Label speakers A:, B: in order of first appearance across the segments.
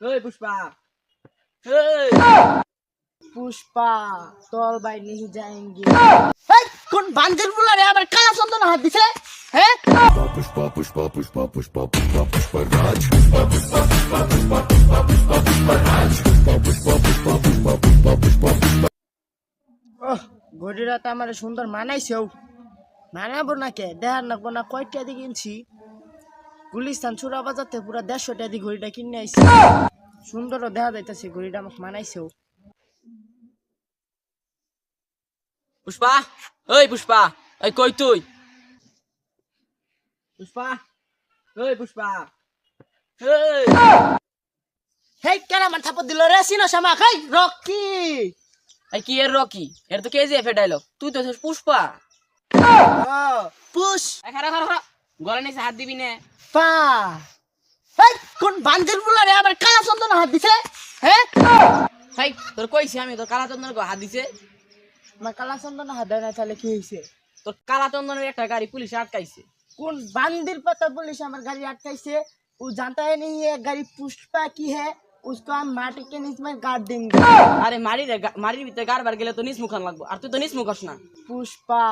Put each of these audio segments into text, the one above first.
A: ওই পুষ্পা,
B: पुष्पा तोल भाई नहीं जाएंगे। कौन बांजर बोला रे आबर काला चंदन हाथ दिसे हैं?
C: पुष्पा पुष्पा पुष्पा पुष्पा पुष्पा पुष्पा राज पुष्पा पुष्पा पुष्पा पुष्पा पुष्पा पुष्पा पुष्पा राज पुष्पा पुष्पा पुष्पा पुष्पा पुष्पा पुष्पा पुष्पा।
B: ओह घड़ीटा तो हमारे सुंदर मानाइछे मानाबो ना के देहार नाकबो ना कयटा दी किनछि गुलिस्तान चूड़ा बाजारते पूरा 150 टाका दी घड़ीटा किने आइछि सुंदर দেখা যাইতাছে ঘড়িটা আমাকে মানাইছে।
A: পুষ্পা, ওই পুষ্পা, ওই কই তুই? পুষ্পা, ওই পুষ্পা, এই
B: হেই কেন আমার থাপড় দিল রে সিনো শামা খাই রকি
A: এই কি এর রকি? এর তো কেজিএফ এর ডায়লগ। তুই তো হচ্ছিস পুষ্পা।
B: পুশ
A: এই খারা খারা খারা, গলা নিচে হাত দিবি না।
B: পা হেই কোন বাঞ্জের বলা রে আবার কালা চন্দন হাত দিছে হ্যাঁ?
A: ভাই তোর কইছি আমি, তোর কালা চন্দনের হাত দিছে।
B: আমার কালা চন্দন হাত দেয় না তাহলে কি হয়েছে?
A: তোর কালা চন্দনের একটা গাড়ি পুলিশে আটকাইছে।
B: कौन बांदिर पता पुलिस हमारे गाड़ी अटकाइसे वो जानता है नहीं ये गाड़ी पुष्पा की है उसको हम माटी के नीचे में गाड़ देंगे।
A: আরে মারির ভিতরে গাড়বার গেলে তো নিচ মুখান লাগবো, আর তুই তো নিচ মুখাস না।
B: पुष्पा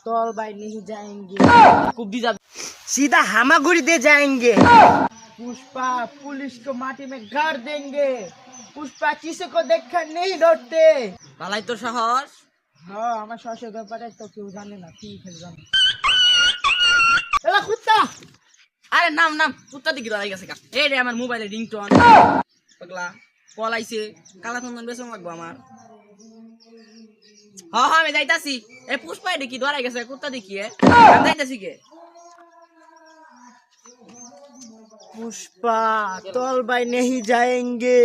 B: तोल भाई नहीं जाएंगे
A: খুব দি যাবে।
B: सीधा हामागुड़ी दे जाएंगे। पुष्पा पुलिस को माटी में गाड़ देंगे। पुष्पा किसी को देखकर नहीं डरते।
A: পালাই তোর সাহস।
B: हाँ हमारे सासे व्यापार तो क्यों जाने ना ठीक है जाने एला कुत्ता
A: আরে নাম নাম কুত্তা দিকে দাঁড়াই গেছে কা। এই রে আমার মোবাইলে রিংটোন পাগলা কল আইছে, কালা চন্দন বেচন লাগবো আমার। হ্যাঁ হ্যাঁ আমি যাইতাছি। এ পুষ্পা এটা কি দাঁড়াই গেছে কুত্তা দেখি আমি যাইতাছি কে।
B: पुष्पा तोल भाई नहीं जाएंगे।